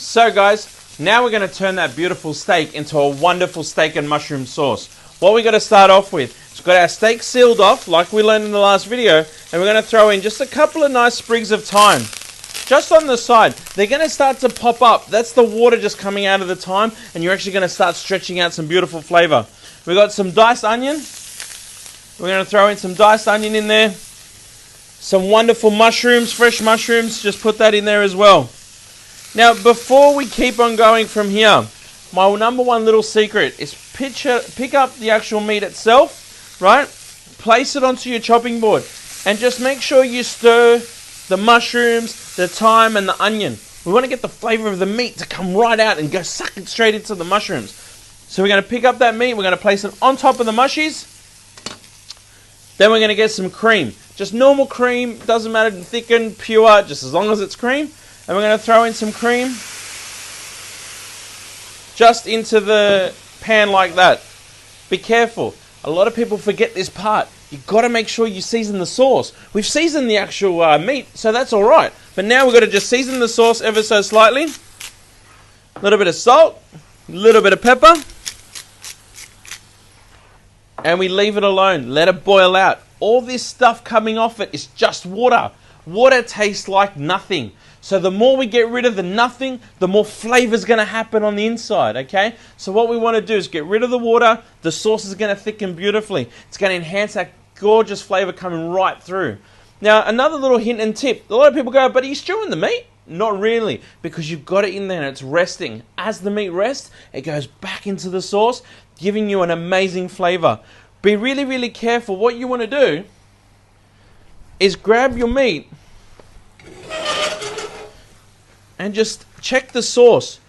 So guys, now we're going to turn that beautiful steak into a wonderful steak and mushroom sauce. What we're going to start off with is we've got our steak sealed off like we learned in the last video, and we're going to throw in just a couple of nice sprigs of thyme. Just on the side, they're going to start to pop up. That's the water just coming out of the thyme, and you're actually going to start stretching out some beautiful flavor. We've got some diced onion. We're going to throw in some diced onion in there. Some wonderful mushrooms, fresh mushrooms, just put that in there as well. Now, before we keep on going from here, my number one little secret is pick up the actual meat itself, right? Place it onto your chopping board, and just make sure you stir the mushrooms, the thyme, and the onion. We want to get the flavor of the meat to come right out and go suck it straight into the mushrooms. So we're going to pick up that meat, we're going to place it on top of the mushies. Then we're going to get some cream. Just normal cream, doesn't matter, thickened, pure, just as long as it's cream. And we're going to throw in some cream just into the pan like that. Be careful. A lot of people forget this part. You've got to make sure you season the sauce. We've seasoned the actual meat, so that's all right. But now we've got to just season the sauce ever so slightly. A little bit of salt, a little bit of pepper. And we leave it alone. Let it boil out. All this stuff coming off it is just water. Water tastes like nothing. So the more we get rid of the nothing, the more flavor is going to happen on the inside, okay? So what we want to do is get rid of the water. The sauce is going to thicken beautifully. It's going to enhance that gorgeous flavor coming right through. Now, another little hint and tip. A lot of people go, but are you stewing the meat? Not really, because you've got it in there and it's resting. As the meat rests, it goes back into the sauce, giving you an amazing flavor. Be really, really careful. What you want to do is grab your meat and just check the sauce.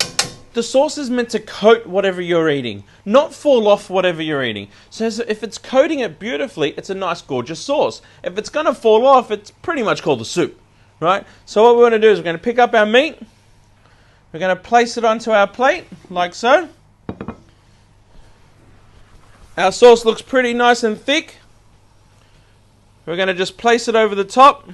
The sauce is meant to coat whatever you're eating, not fall off whatever you're eating. So if it's coating it beautifully, it's a nice, gorgeous sauce. If it's going to fall off, it's pretty much called a soup, right? So what we're going to do is we're going to pick up our meat. We're going to place it onto our plate, like so. Our sauce looks pretty nice and thick. We're going to just place it over the top.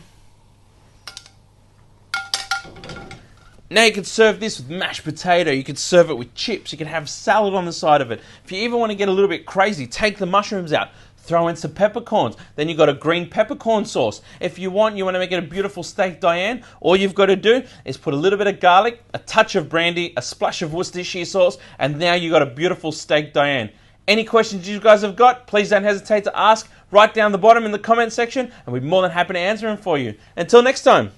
Now you could serve this with mashed potato, you could serve it with chips, you could have salad on the side of it. If you even want to get a little bit crazy, take the mushrooms out, throw in some peppercorns, then you've got a green peppercorn sauce. If you want to make it a beautiful steak Diane, all you've got to do is put a little bit of garlic, a touch of brandy, a splash of Worcestershire sauce, and now you've got a beautiful steak Diane. Any questions you guys have got, please don't hesitate to ask right down the bottom in the comment section, and we'll be more than happy to answer them for you. Until next time.